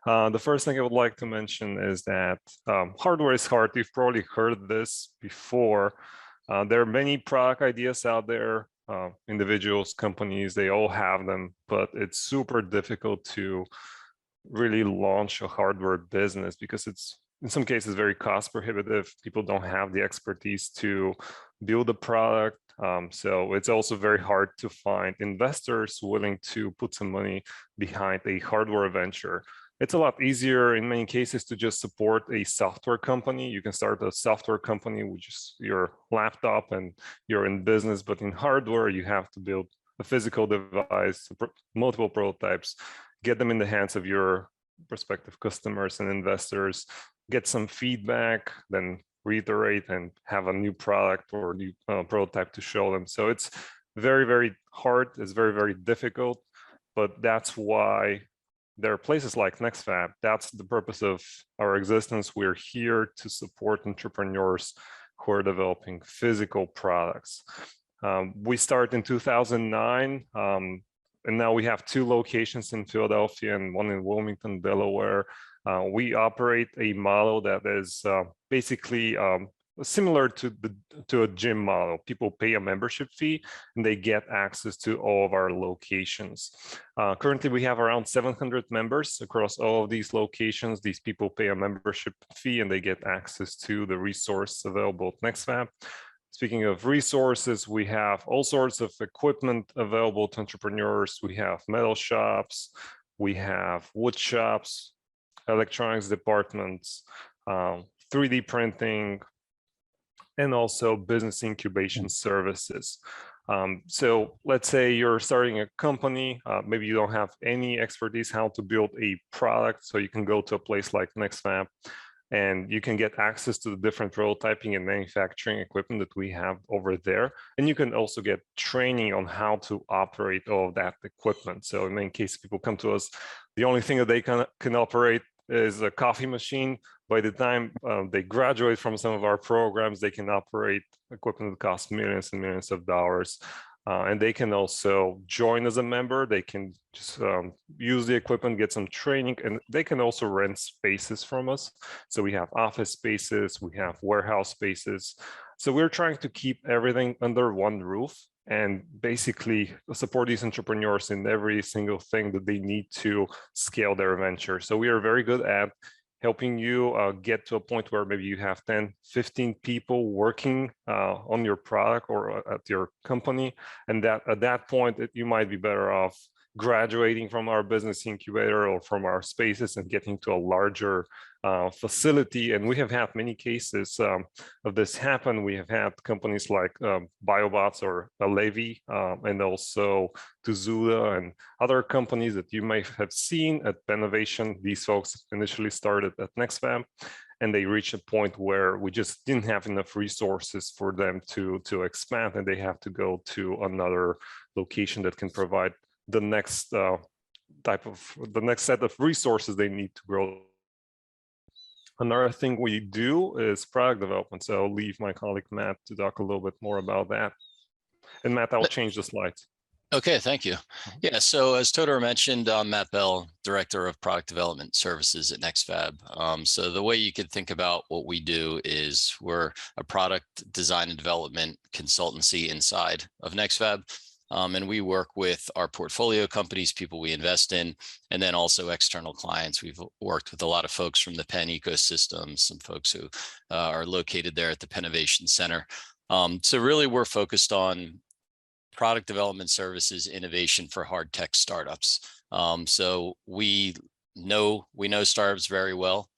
The first thing I would like to mention is that hardware is hard. You've probably heard this before. There are many product ideas out there, individuals, companies, they all have them, but it's super difficult to really launch a hardware business because it's in some cases very cost prohibitive. People don't have the expertise to build a product. So it's also very hard to find investors willing to put some money behind a hardware venture. It's a lot easier in many cases to just support a software company. You can start a software company with just your laptop and you're in business, but in hardware, you have to build a physical device, multiple prototypes, get them in the hands of your prospective customers and investors, get some feedback, then reiterate and have a new product or new prototype to show them. So it's very, very hard. It's very, very difficult, but that's why there are places like NextFab. That's the purpose of our existence. We're here to support entrepreneurs who are developing physical products. We started in 2009, and now we have 2 locations in Philadelphia and 1 in Wilmington, Delaware. We operate a model that is basically similar to a gym model. People pay a membership fee and they get access to all of our locations. Currently, we have around 700 members across all of these locations. These people pay a membership fee and they get access to the resource available at NextFab. Speaking of resources, we have all sorts of equipment available to entrepreneurs. We have metal shops, we have wood shops, electronics departments, 3D printing, and also business incubation services. So let's say you're starting a company, maybe you don't have any expertise how to build a product, so you can go to a place like NextFab and you can get access to the different prototyping and manufacturing equipment that we have over there. And you can also get training on how to operate all of that equipment. So in many cases, people come to us, the only thing that they can operate is a coffee machine. By the time they graduate from some of our programs, they can operate equipment that costs millions and millions of dollars. And they can also join as a member. They can just use the equipment, get some training, and they can also rent spaces from us. So we have office spaces, we have warehouse spaces. So we're trying to keep everything under one roof and basically support these entrepreneurs in every single thing that they need to scale their venture. So we are very good at helping you get to a point where maybe you have 10, 15 people working on your product or at your company. And that at that point, you might be better off graduating from our business incubator or from our spaces and getting to a larger facility. And we have had many cases of this happen. We have had companies like BioBots or Alevi and also Tuzuda and other companies that you may have seen at Pennovation. These folks initially started at NextFab, and they reached a point where we just didn't have enough resources for them to expand, and they have to go to another location that can provide the next set of resources they need to grow. Another thing we do is product development. So I'll leave my colleague Matt to talk a little bit more about that. And Matt, I'll change the slides. Okay, thank you. Yeah, so as Todor mentioned, I'm Matt Bell, Director of Product Development Services at NextFab. So the way you could think about what we do is we're a product design and development consultancy inside of NextFab. And we work with our portfolio companies, people we invest in, and then also external clients. We've worked with a lot of folks from the Penn ecosystem, some folks who are located there at the Pennovation Center. So really we're focused on product development services, innovation for hard tech startups. So we know startups very well.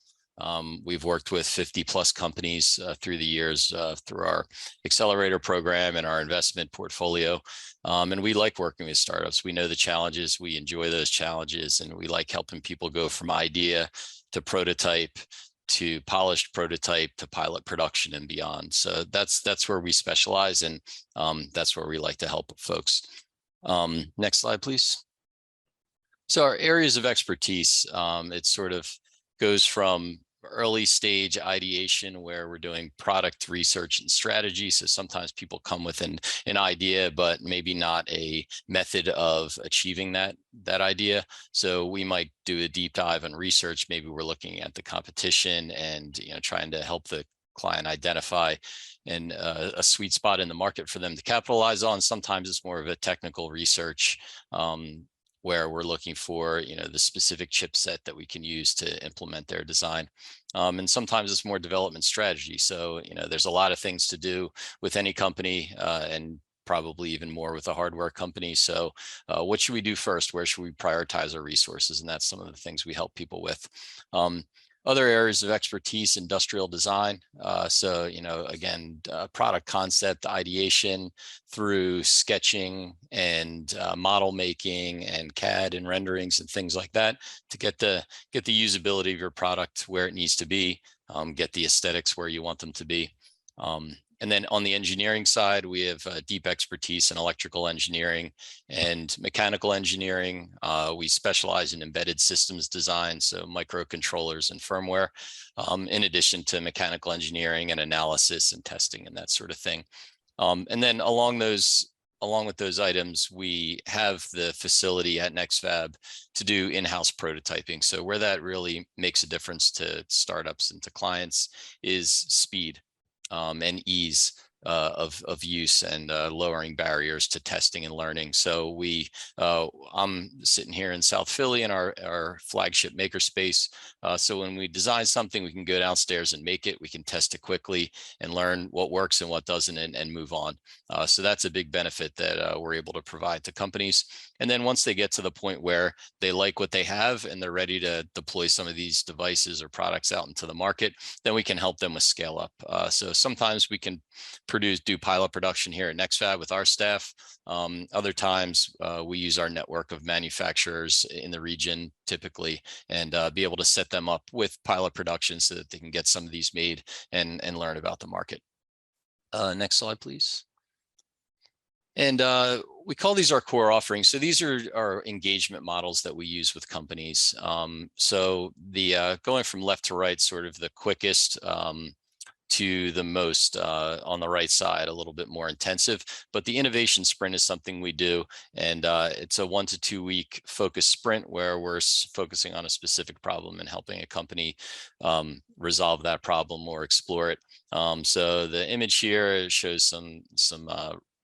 We've worked with 50 plus companies through the years through our accelerator program and our investment portfolio. And we like working with startups. We know the challenges, we enjoy those challenges, and we like helping people go from idea to prototype to polished prototype to pilot production and beyond. So that's where we specialize, and that's where we like to help folks. Next slide, please. So our areas of expertise, it sort of goes from early stage ideation where we're doing product research and strategy. So sometimes people come with an idea, but maybe not a method of achieving that idea. So we might do a deep dive on research. Maybe we're looking at the competition and trying to help the client identify a sweet spot in the market for them to capitalize on. Sometimes it's more of a technical research where we're looking for the specific chipset that we can use to implement their design. And sometimes it's more development strategy. So there's a lot of things to do with any company, and probably even more with a hardware company. So what should we do first? Where should we prioritize our resources? And that's some of the things we help people with. Other areas of expertise, industrial design. So, again, product concept ideation through sketching and model making and CAD and renderings and things like that to get the usability of your product where it needs to be, get the aesthetics where you want them to be. And then on the engineering side, we have deep expertise in electrical engineering and mechanical engineering. We specialize in embedded systems design, so microcontrollers and firmware, in addition to mechanical engineering and analysis and testing and that sort of thing. And then along with those items, we have the facility at NextFab to do in-house prototyping. So where that really makes a difference to startups and to clients is speed. And ease of use and lowering barriers to testing and learning. So I'm sitting here in South Philly in our flagship makerspace. So when we design something, we can go downstairs and make it. We can test it quickly and learn what works and what doesn't and move on. So that's a big benefit that we're able to provide to companies. And then once they get to the point where they like what they have and they're ready to deploy some of these devices or products out into the market, then we can help them with scale up. So sometimes we can do pilot production here at NextFab with our staff. Other times we use our network of manufacturers in the region typically and be able to set them up with pilot production so that they can get some of these made and learn about the market. Next slide, please. And we call these our core offerings. So these are our engagement models that we use with companies. So the going from left to right, sort of the quickest to the most on the right side, a little bit more intensive. But the innovation sprint is something we do. And it's a 1 to 2 week focused sprint where we're focusing on a specific problem and helping a company resolve that problem or explore it. So the image here shows some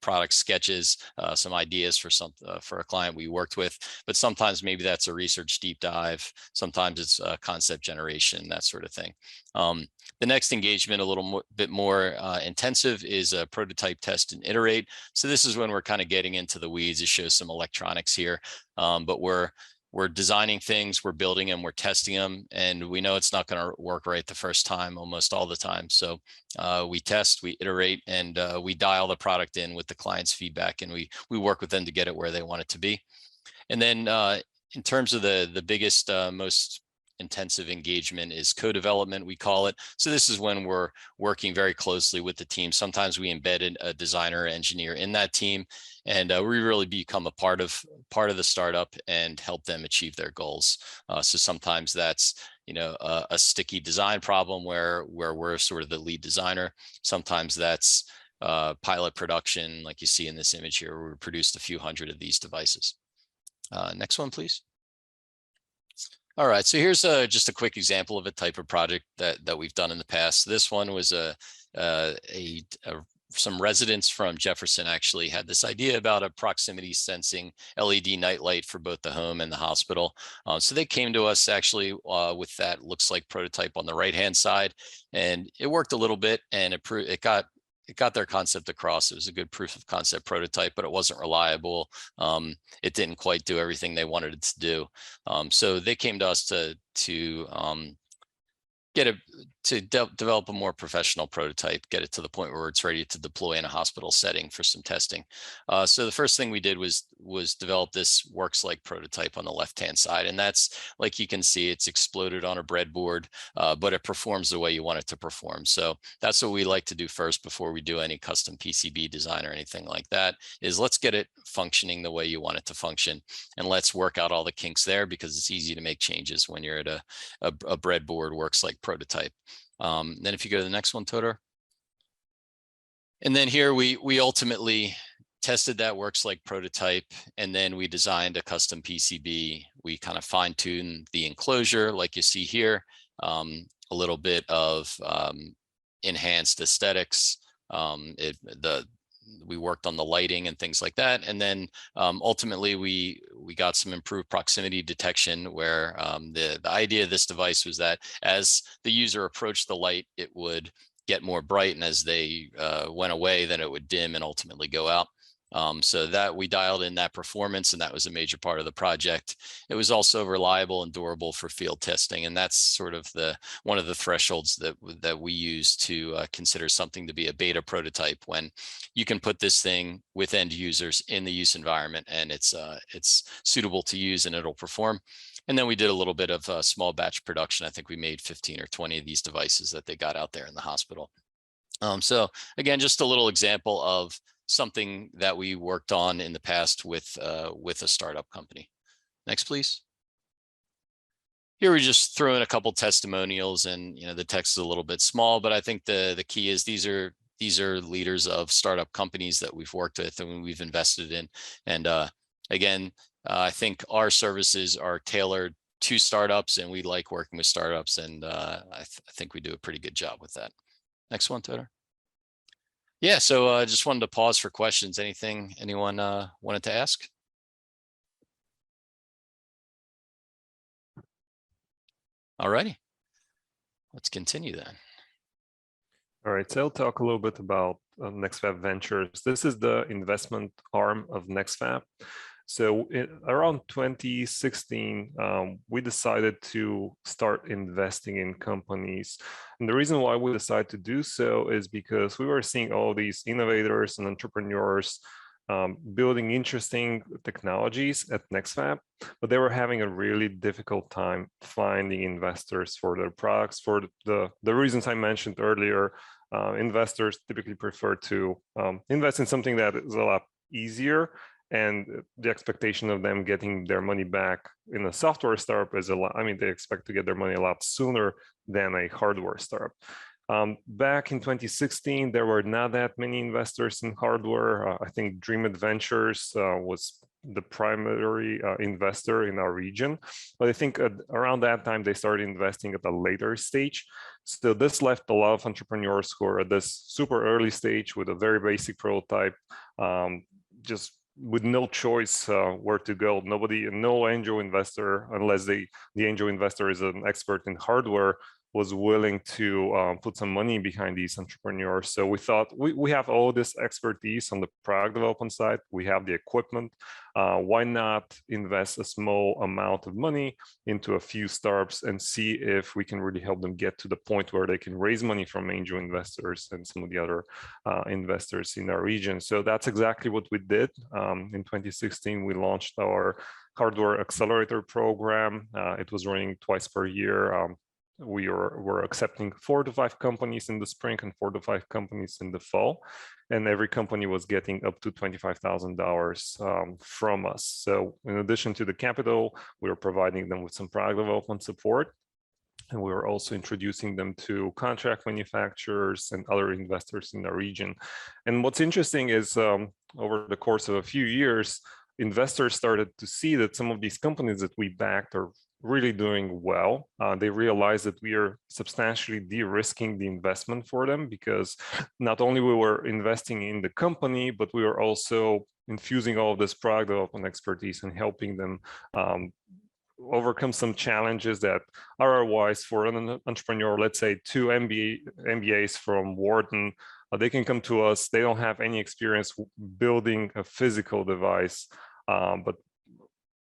product sketches, some ideas for a client we worked with, but sometimes maybe that's a research deep dive. Sometimes it's concept generation, that sort of thing. The next engagement, a little bit more intensive, is a prototype, test, and iterate. So this is when we're kind of getting into the weeds. It shows some electronics here, but we're designing things, we're building them, we're testing them, and we know it's not going to work right the first time, almost all the time. So we test, we iterate, and we dial the product in with the client's feedback, and we work with them to get it where they want it to be. And then in terms of the biggest, most intensive engagement is co-development, we call it. So this is when we're working very closely with the team. Sometimes we embed a designer or engineer in that team, and we really become a part of the startup and help them achieve their goals. So sometimes that's a sticky design problem where we're sort of the lead designer. Sometimes that's pilot production, like you see in this image here, where we produced a few hundred of these devices. Next one, please. All right, so here's just a quick example of a type of project that we've done in the past. This one was some residents from Jefferson actually had this idea about a proximity sensing LED nightlight for both the home and the hospital. So they came to us actually with that looks like prototype on the right-hand side, and it worked a little bit, and it got their concept across. It was a good proof of concept prototype, but it wasn't reliable. It didn't quite do everything they wanted it to do. So they came to us to develop a more professional prototype, get it to the point where it's ready to deploy in a hospital setting for some testing. So the first thing we did was develop this works like prototype on the left-hand side. And that's, like you can see, it's exploded on a breadboard, but it performs the way you want it to perform. So that's what we like to do first before we do any custom PCB design or anything like that, is let's get it functioning the way you want it to function. And let's work out all the kinks there, because it's easy to make changes when you're at a breadboard works like prototype. Then if you go to the next one, Todor. And then here we ultimately tested that works like prototype, and then we designed a custom PCB. We kind of fine-tuned the enclosure like you see here, a little bit of enhanced aesthetics. We worked on the lighting and things like that. And then ultimately we got some improved proximity detection, where the idea of this device was that as the user approached the light, it would get more bright, and as they went away, then it would dim and ultimately go out. So that we dialed in that performance, and that was a major part of the project. It was also reliable and durable for field testing, and that's sort of one of the thresholds that we use to consider something to be a beta prototype, when you can put this thing with end users in the use environment, and it's suitable to use and it'll perform. And then we did a little bit of small batch production. I think we made 15 or 20 of these devices that they got out there in the hospital. So again, just a little example of something that we worked on in the past with a startup company. Next, please. Here we just throw in a couple testimonials, and the text is a little bit small, but I think the key is these are leaders of startup companies that we've worked with and we've invested in. And again, I think our services are tailored to startups, and we like working with startups, and I think we do a pretty good job with that. Next one, Todor. Yeah, so I just wanted to pause for questions. Anything anyone wanted to ask? All righty, let's continue then. All right, so I'll talk a little bit about NextFab Ventures. This is the investment arm of NextFab. So around 2016, we decided to start investing in companies. And the reason why we decided to do so is because we were seeing all these innovators and entrepreneurs building interesting technologies at NextFab, but they were having a really difficult time finding investors for their products. For the reasons I mentioned earlier, investors typically prefer to invest in something that is a lot easier, and the expectation of them getting their money back in a software startup is a lot. I mean, they expect to get their money a lot sooner than a hardware startup. Back in 2016, there were not that many investors in hardware. I think Untitled Ventures was the primary investor in our region. But I think around that time, they started investing at a later stage. So this left a lot of entrepreneurs who are at this super early stage with a very basic prototype, just with no choice where to go. No angel investor, unless the angel investor is an expert in hardware, was willing to put some money behind these entrepreneurs. So we thought, we have all this expertise on the product development side, we have the equipment, why not invest a small amount of money into a few startups and see if we can really help them get to the point where they can raise money from angel investors and some of the other investors in our region. So that's exactly what we did. In 2016, we launched our hardware accelerator program. It was running twice per year. We were accepting 4 to 5 companies in the spring and 4 to 5 companies in the fall, and every company was getting up to $25,000 from us. So in addition to the capital, we were providing them with some product development support, and we were also introducing them to contract manufacturers and other investors in the region. And what's interesting is over the course of a few years, investors started to see that some of these companies that we backed are really doing well. They realized that we are substantially de-risking the investment for them, because not only we were investing in the company, but we were also infusing all of this product development expertise and helping them overcome some challenges that are otherwise for an entrepreneur. Let's say 2 MBAs from Wharton, they can come to us, they don't have any experience building a physical device, but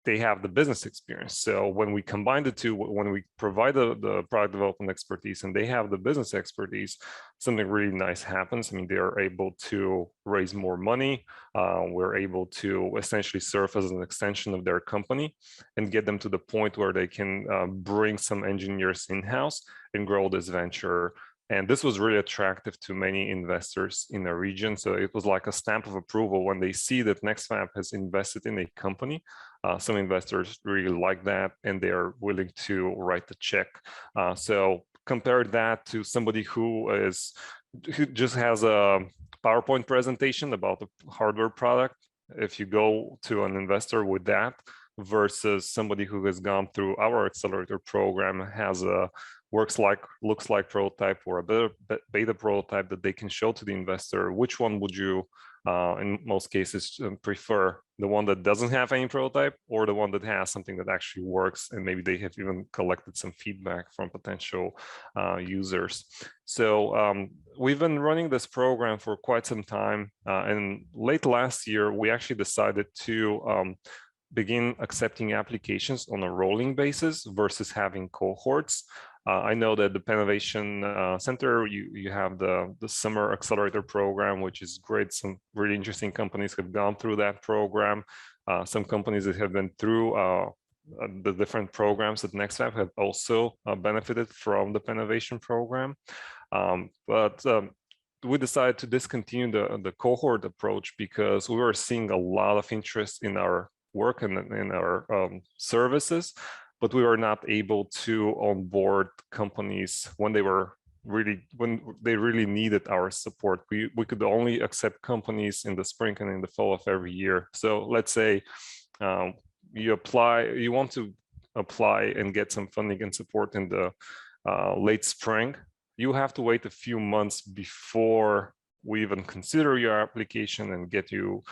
they have the business experience. So when we combine the two, when we provide the product development expertise and they have the business expertise, something really nice happens. I mean, they are able to raise more money. We're able to essentially serve as an extension of their company and get them to the point where they can bring some engineers in-house and grow this venture. And this was really attractive to many investors in the region. So it was like a stamp of approval when they see that NextFab has invested in a company. Some investors really like that, and they are willing to write the check. So compare that to somebody who just has a PowerPoint presentation about the hardware product. If you go to an investor with that versus somebody who has gone through our accelerator program, has a looks like prototype or a beta prototype that they can show to the investor, which one would you in most cases prefer? The one that doesn't have any prototype, or the one that has something that actually works and maybe they have even collected some feedback from potential users. So we've been running this program for quite some time, and late last year we actually decided to begin accepting applications on a rolling basis versus having cohorts. I know that the Pennovation Center, you have the summer accelerator program, which is great. Some really interesting companies have gone through that program. Some companies that have been through the different programs at NextFab have also benefited from the Pennovation program. But we decided to discontinue the cohort approach because we were seeing a lot of interest in our work and in our services, but we were not able to onboard companies when they really needed our support. We could only accept companies in the spring and in the fall of every year. So let's say you want to apply and get some funding and support in the late spring. You have to wait a few months before we even consider your application and get you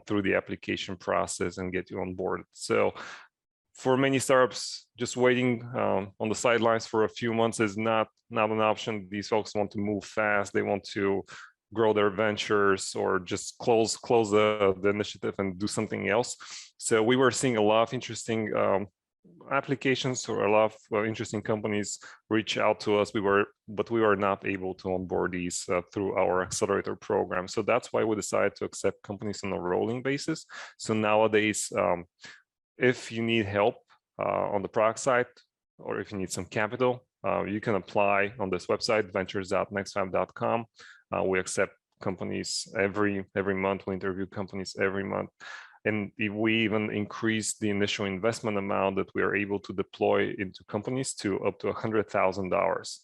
through the application process and get you on board. So for many startups, just waiting on the sidelines for a few months is not an option. These folks want to move fast. They want to grow their ventures or just close the initiative and do something else. So we were seeing a lot of interesting applications, or a lot of interesting companies reach out to us. But we were not able to onboard these through our accelerator program. So that's why we decided to accept companies on a rolling basis. So nowadays, if you need help on the product side, or if you need some capital, you can apply on this website, ventures.nextfab.com. We accept companies every month. We interview companies every month. And we even increased the initial investment amount that we are able to deploy into companies to up to $100,000.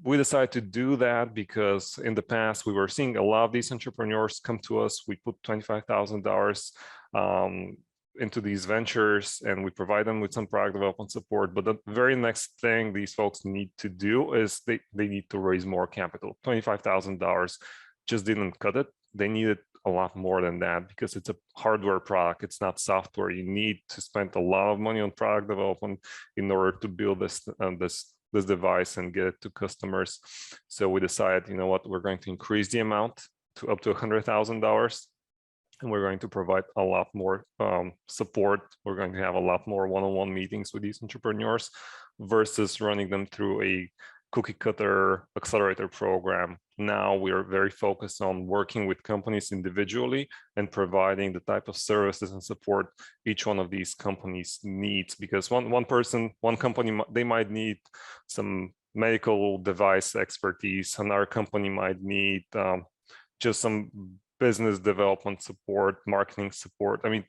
We decided to do that because in the past, we were seeing a lot of these entrepreneurs come to us. We put $25,000 into these ventures, and we provide them with some product development support. But the very next thing these folks need to do is they need to raise more capital. $25,000 just didn't cut it. They needed a lot more than that because it's a hardware product. It's not software. You need to spend a lot of money on product development in order to build this device and get it to customers. So we decided, you know what, we're going to increase the amount to up to $100,000. And we're going to provide a lot more support. We're going to have a lot more one-on-one meetings with these entrepreneurs versus running them through a cookie cutter accelerator program. Now we are very focused on working with companies individually and providing the type of services and support each one of these companies needs. Because one company, they might need some medical device expertise. Another company might need just some business development support, marketing support. I mean,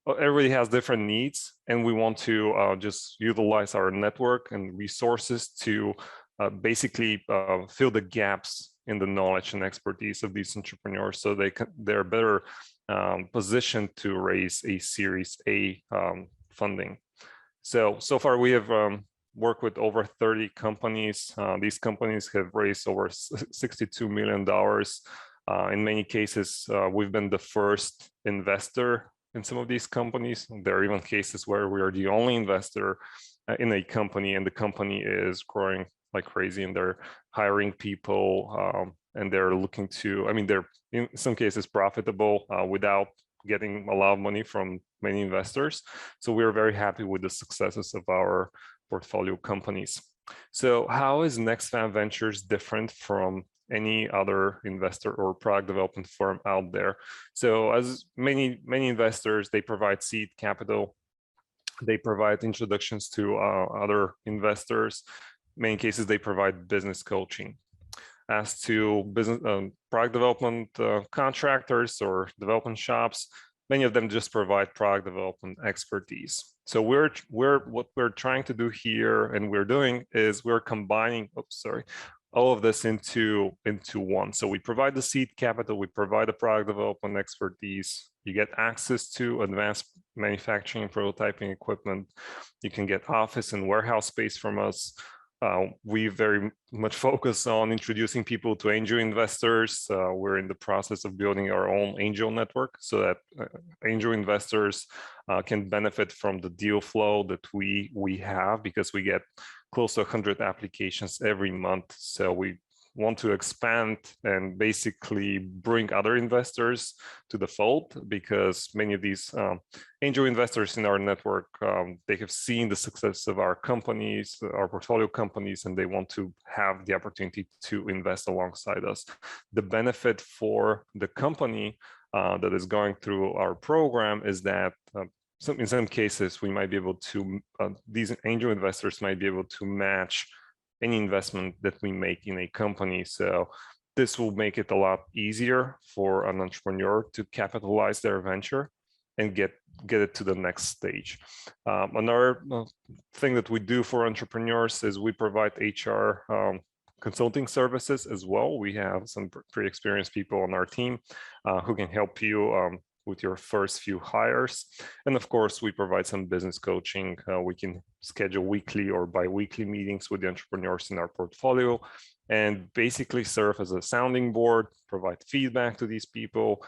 everybody has different needs, and we want to just utilize our network and resources to basically fill the gaps in the knowledge and expertise of these entrepreneurs, so they're better positioned to raise a Series A funding. So far we have worked with over 30 companies. These companies have raised over $62 million. In many cases, we've been the first investor in some of these companies. There are even cases where we are the only investor in a company, and the company is growing like crazy, and they're hiring people, and they're looking to, I mean, they're in some cases profitable without getting a lot of money from many investors. So we're very happy with the successes of our portfolio companies. So how is NextFab Ventures different from any other investor or product development firm out there? So as many investors, they provide seed capital, they provide introductions to other investors. In many cases, they provide business coaching. As to business product development contractors or development shops, many of them just provide product development expertise. So what we're trying to do here, and we're doing, is we're combining, all of this into one. So we provide the seed capital, we provide the product development expertise, you get access to advanced manufacturing and prototyping equipment, you can get office and warehouse space from us. We very much focus on introducing people to angel investors. We're in the process of building our own angel network so that angel investors can benefit from the deal flow that we have, because we get close to 100 applications every month. So we want to expand and basically bring other investors to the fold, because many of these angel investors in our network, they have seen the success of our companies, our portfolio companies, and they want to have the opportunity to invest alongside us. The benefit for the company that is going through our program is that in some cases, we might be able to, these angel investors might be able to match any investment that we make in a company. So this will make it a lot easier for an entrepreneur to capitalize their venture and get it to the next stage. Another thing that we do for entrepreneurs is we provide HR consulting services as well. We have some pretty experienced people on our team who can help you with your first few hires. And of course, we provide some business coaching. We can schedule weekly or bi-weekly meetings with the entrepreneurs in our portfolio and basically serve as a sounding board, provide feedback to these people.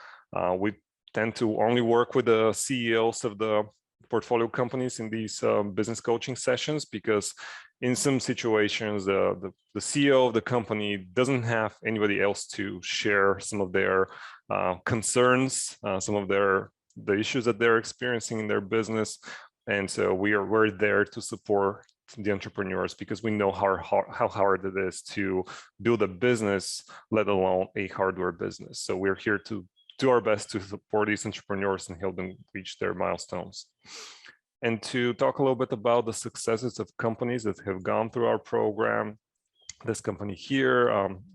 We tend to only work with the CEOs of the portfolio companies in these business coaching sessions, because in some situations, the CEO of the company doesn't have anybody else to share some of their concerns, some of the issues that they're experiencing in their business. And so we're there to support the entrepreneurs, because we know how hard it is to build a business, let alone a hardware business. So we're here to do our best to support these entrepreneurs and help them reach their milestones. And to talk a little bit about the successes of companies that have gone through our program, this company here,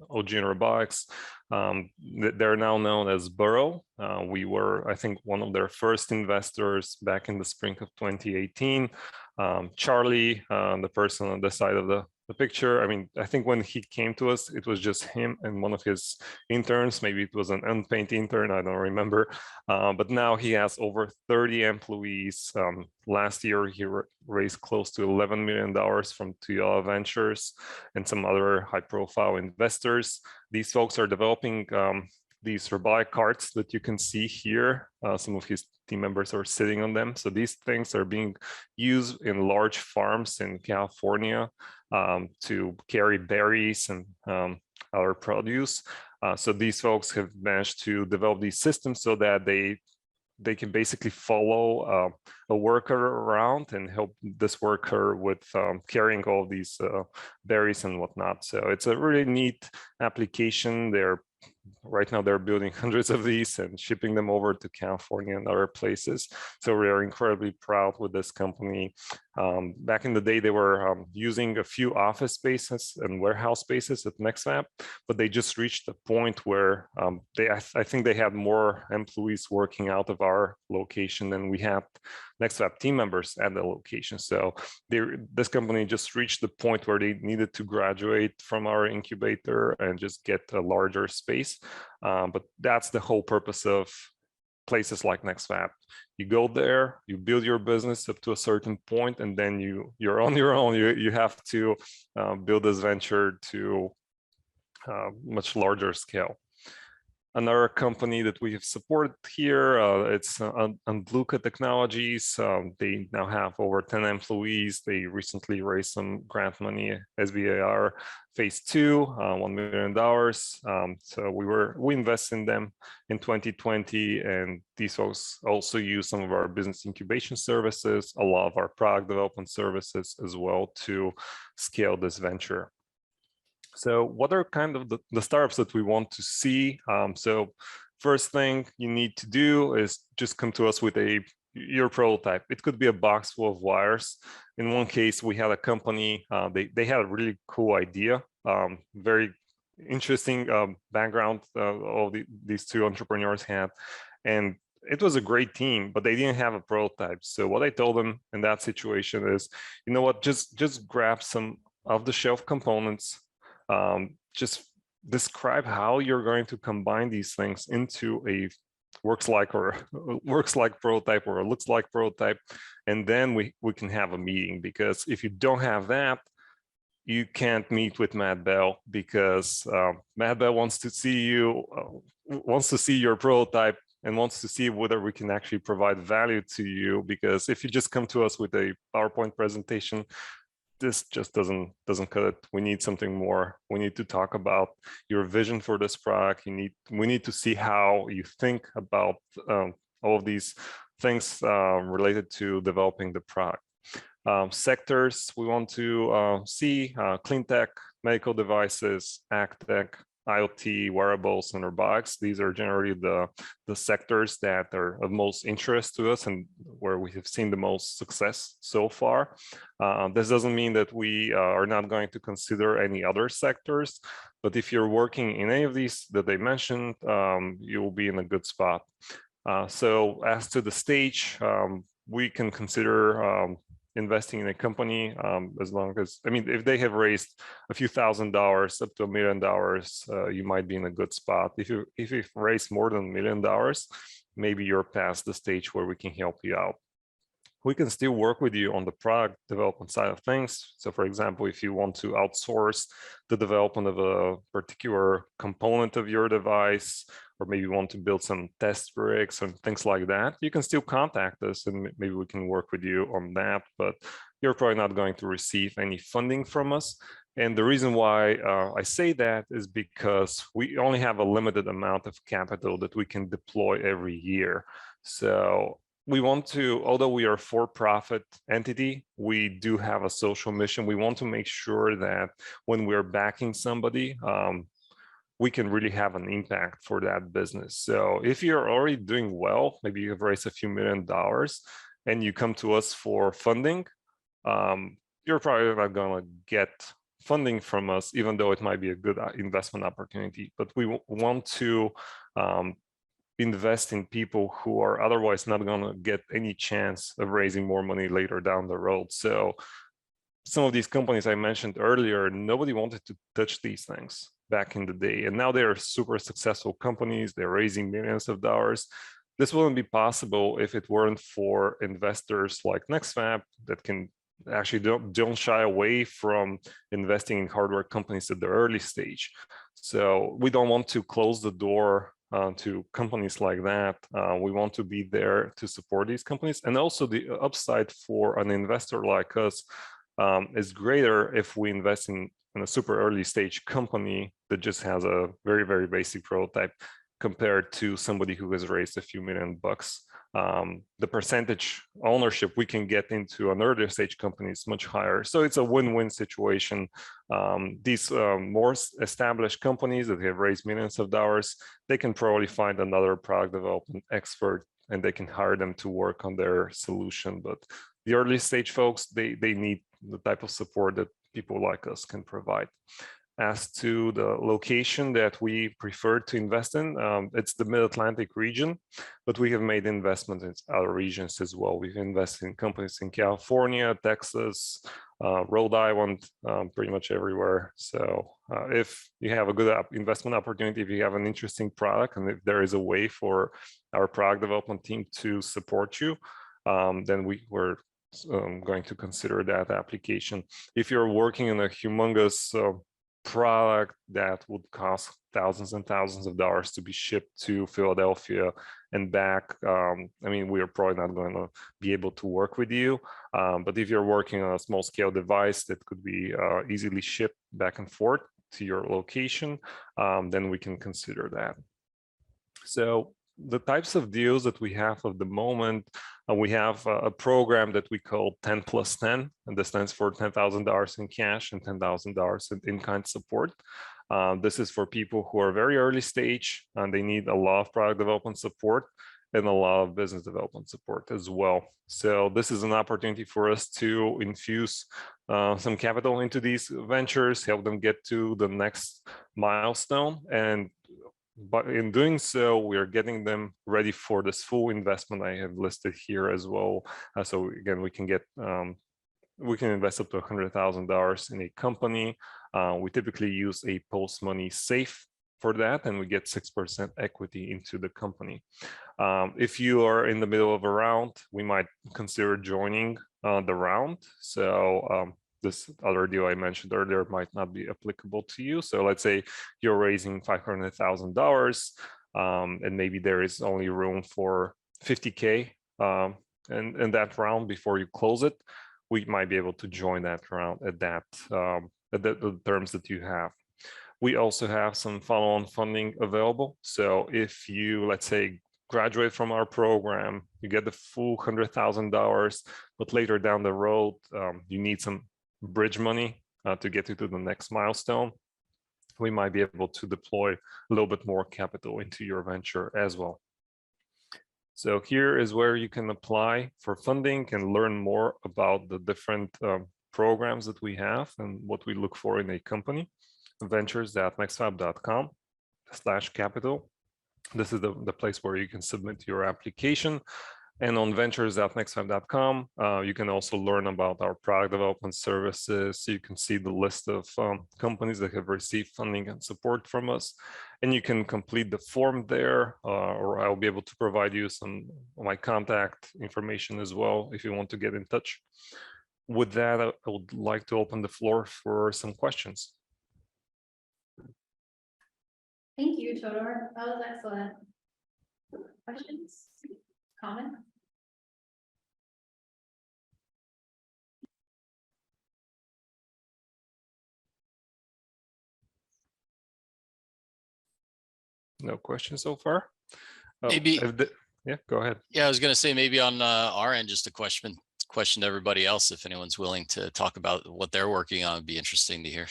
OG Robotics, they're now known as Burrow. We were, I think, one of their first investors back in the spring of 2018. Charlie, the person on the side of the picture, I mean, I think when he came to us, it was just him and one of his interns. Maybe it was an unpaid intern, I don't remember. But now he has over 30 employees. Last year, he raised close to $11 million from PCI Ventures and some other high-profile investors. These folks are developing these robotic carts that you can see here. Some of his team members are sitting on them. So these things are being used in large farms in California to carry berries and other produce. So these folks have managed to develop these systems so that they can basically follow a worker around and help this worker with carrying all these berries and whatnot. So it's a really neat application. Right now they're building hundreds of these and shipping them over to California and other places. So we are incredibly proud with this company. Back in the day, they were using a few office spaces and warehouse spaces at NextFab, but they just reached a point where I think they had more employees working out of our location than we had NextFab team members at the location. So this company just reached the point where they needed to graduate from our incubator and just get a larger space. But that's the whole purpose of places like NextFab. You go there, you build your business up to a certain point, and then you're on your own. You have to build this venture to much larger scale. Another company that we have supported here, it's Unbluka Technologies. They now have over 10 employees. They recently raised some grant money, SBIR phase 2, $1 million. So we invested in them in 2020, and these folks also use some of our business incubation services, a lot of our product development services as well to scale this venture. So what are kind of the startups that we want to see? So first thing you need to do is just come to us with your prototype. It could be a box full of wires. In one case, we had a company, they had a really cool idea, very interesting background all these two entrepreneurs had. And it was a great team, but they didn't have a prototype. So what I told them in that situation is, you know what, just grab some off-the-shelf components, just describe how you're going to combine these things into a works like prototype or a looks like prototype, and then we can have a meeting. Because if you don't have that, you can't meet with Matt Bell, because Matt Bell wants to see your prototype and wants to see whether we can actually provide value to you. Because if you just come to us with a PowerPoint presentation, this just doesn't cut it. We need something more. We need to talk about your vision for this product. We need to see how you think about all of these things related to developing the product. Sectors we want to see: clean tech, medical devices, ag tech, IoT, wearables, and robotics. These are generally the sectors that are of most interest to us and where we have seen the most success so far. This doesn't mean that we are not going to consider any other sectors, but if you're working in any of these that I mentioned, you will be in a good spot. So as to the stage, we can consider investing in a company as long as, if they have raised a few $1,000s up to $1 million, you might be in a good spot. If you've raised more than $1 million, maybe you're past the stage where we can help you out. We can still work with you on the product development side of things. So for example, if you want to outsource the development of a particular component of your device, or maybe want to build some test rigs and things like that, you can still contact us and maybe we can work with you on that, but you're probably not going to receive any funding from us. And the reason why I say that is because we only have a limited amount of capital that we can deploy every year. So we want to, although we are a for-profit entity, we do have a social mission. We want to make sure that when we're backing somebody, we can really have an impact for that business. So if you're already doing well, maybe you've raised a few $1 million and you come to us for funding, you're probably not going to get funding from us, even though it might be a good investment opportunity. But we want to invest in people who are otherwise not going to get any chance of raising more money later down the road. So some of these companies I mentioned earlier, nobody wanted to touch these things back in the day, and now they are super successful companies. They're raising millions of dollars. This wouldn't be possible if it weren't for investors like NextFab that can actually don't shy away from investing in hardware companies at the early stage. So we don't want to close the door to companies like that. We want to be there to support these companies. And also the upside for an investor like us is greater if we invest in a super early stage company that just has a very, very basic prototype compared to somebody who has raised a few $1 million. The percentage ownership we can get into an earlier stage company is much higher. So it's a win-win situation. These more established companies that have raised millions of dollars, they can probably find another product development expert and they can hire them to work on their solution. But the early stage folks, they need the type of support that people like us can provide. As to the location that we prefer to invest in, it's the Mid-Atlantic region, but we have made investments in other regions as well. We've invested in companies in California, Texas, Rhode Island, pretty much everywhere. So if you have a good investment opportunity, if you have an interesting product, and if there is a way for our product development team to support you, then we're going to consider that application. If you're working in a humongous product that would cost thousands and thousands of dollars to be shipped to Philadelphia and back, I mean, we are probably not going to be able to work with you. But if you're working on a small scale device that could be easily shipped back and forth to your location, then we can consider that. So the types of deals that we have at the moment, we have a program that we call 10 plus 10, and this stands for $10,000 in cash and $10,000 in in-kind support. This is for people who are very early stage and they need a lot of product development support and a lot of business development support as well. So this is an opportunity for us to infuse some capital into these ventures, help them get to the next milestone, and but in doing so, we are getting them ready for this full investment I have listed here as well. So again, we can invest up to $100,000 in a company. We typically use a post-money safe for that, and we get 6% equity into the company. If you are in the middle of a round, we might consider joining the round. So this other deal I mentioned earlier might not be applicable to you. So let's say you're raising $500,000 and maybe there is only room for 50K in that round before you close it. We might be able to join that round at the terms that you have. We also have some follow-on funding available. So if you, let's say, graduate from our program, you get the full $100,000, but later down the road, you need some bridge money to get you to the next milestone, we might be able to deploy a little bit more capital into your venture as well. So here is where you can apply for funding and learn more about the different programs that we have and what we look for in a company. Ventures.nextfab.com/capital. This is the place where you can submit your application. And on ventures.nextfab.com, you can also learn about our product development services. You can see the list of companies that have received funding and support from us. And you can complete the form there, or I'll be able to provide you some of my contact information as well if you want to get in touch. With that, I would like to open the floor for some questions. Thank you, Todor. That was excellent. Questions? Comments? No questions so far? Maybe. Yeah, go ahead. Yeah, I was going to say maybe on our end, just a question to everybody else, if anyone's willing to talk about what they're working on, it'd be interesting to hear.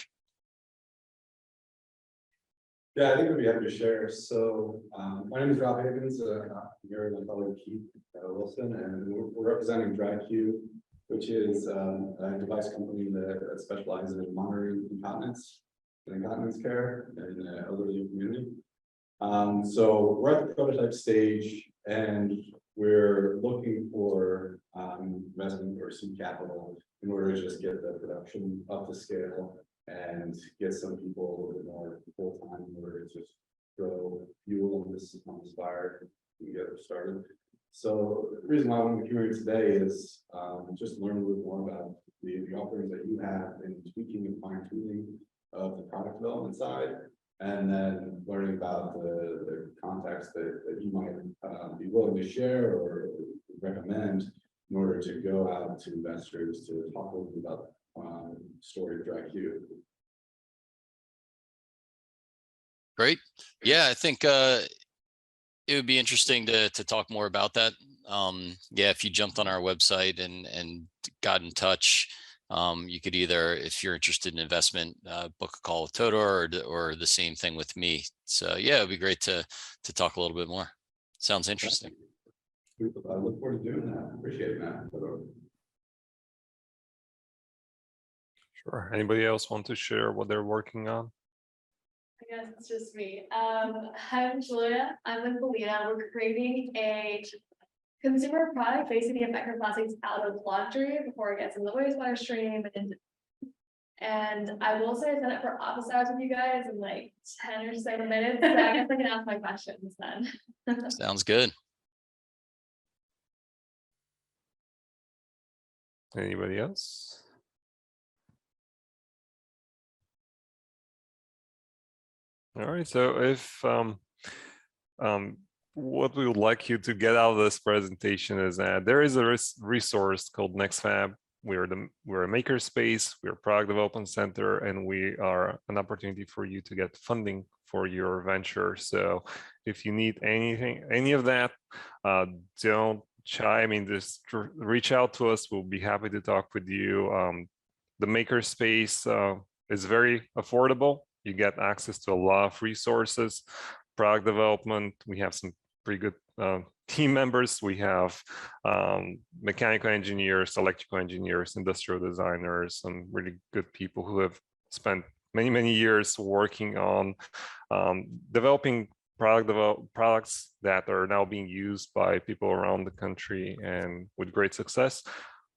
Yeah, I think we'd be happy to share. So my name is Rob Higgins. I'm here with my colleague Keith Wilson, and we're representing DryQ, which is a device company that specializes in monitoring incontinence and incontinence care in the elderly community. So we're at the prototype stage, and we're looking for investment or seed capital in order to just get the production up to scale and get some people a little bit more full-time in order to just throw fuel on this fire and get it started. So the reason why I'm here today is just learn a little more about the offerings that you have in tweaking and fine-tuning of the product development side, and then learning about the context that you might be willing to share or recommend in order to go out to investors to talk a little bit about story of DryQ. Great. Yeah, I think it would be interesting to talk more about that. Yeah, if you jumped on our website and got in touch, you could either, if you're interested in investment, book a call with Todor or the same thing with me. So yeah, it'd be great to talk a little bit more. Sounds interesting. I look forward to doing that. Appreciate it, man. Sure. Anybody else want to share what they're working on? I guess it's just me. I'm Julia. I'm with Belina. We're creating a consumer product basically of microplastics out of laundry before it gets in the wastewater stream. And I will say I set up for office hours with you guys in like 10 or so minutes. So I guess I can ask my questions then. Sounds good. Anybody else? All right, so if what we would like you to get out of this presentation is that there is a resource called NextFab. We're a makerspace, we're a product development center, and we are an opportunity for you to get funding for your venture. So if you need anything, any of that, don't shy. I mean, just reach out to us. We'll be happy to talk with you. The makerspace is very affordable. You get access to a lot of resources, product development. We have some pretty good team members. We have mechanical engineers, electrical engineers, industrial designers, some really good people who have spent many years working on developing products that are now being used by people around the country and with great success.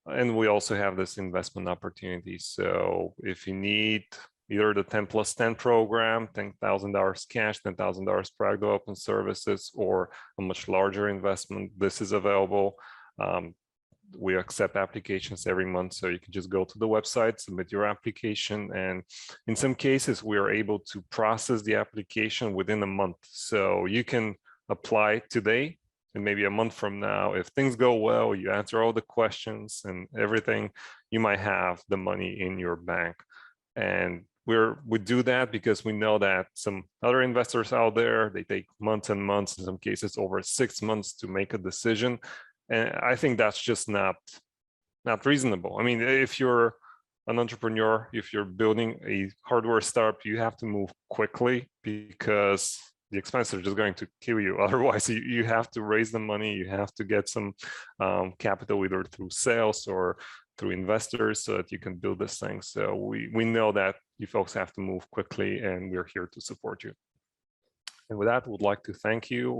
And we also have this investment opportunity. So if you need either the 10+10 program, $10,000 cash, $10,000 product development services, or a much larger investment, this is available. We accept applications every month, so you can just go to the website, submit your application, and in some cases, we are able to process the application within a month. So you can apply today, and maybe a month from now, if things go well, you answer all the questions and everything, you might have the money in your bank. And we do that because we know that some other investors out there, they take months and months, in some cases over 6 months to make a decision. And I think that's just not reasonable. I mean, if you're an entrepreneur, if you're building a hardware startup, you have to move quickly because the expenses are just going to kill you. Otherwise, you have to raise the money, you have to get some capital either through sales or through investors so that you can build this thing. So we know that you folks have to move quickly, and we're here to support you. And with that, we'd like to thank you.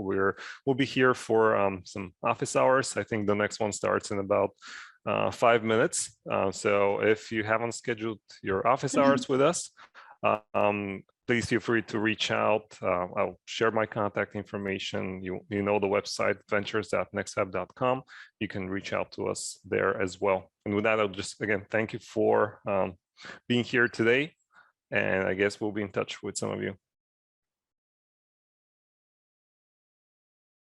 We'll be here for some office hours. I think the next one starts in about 5 minutes. So if you haven't scheduled your office hours with us, please feel free to reach out. I'll share my contact information. You know the website, ventures.nextfab.com. You can reach out to us there as well. And with that, I'll just, again, thank you for being here today. And I guess we'll be in touch with some of you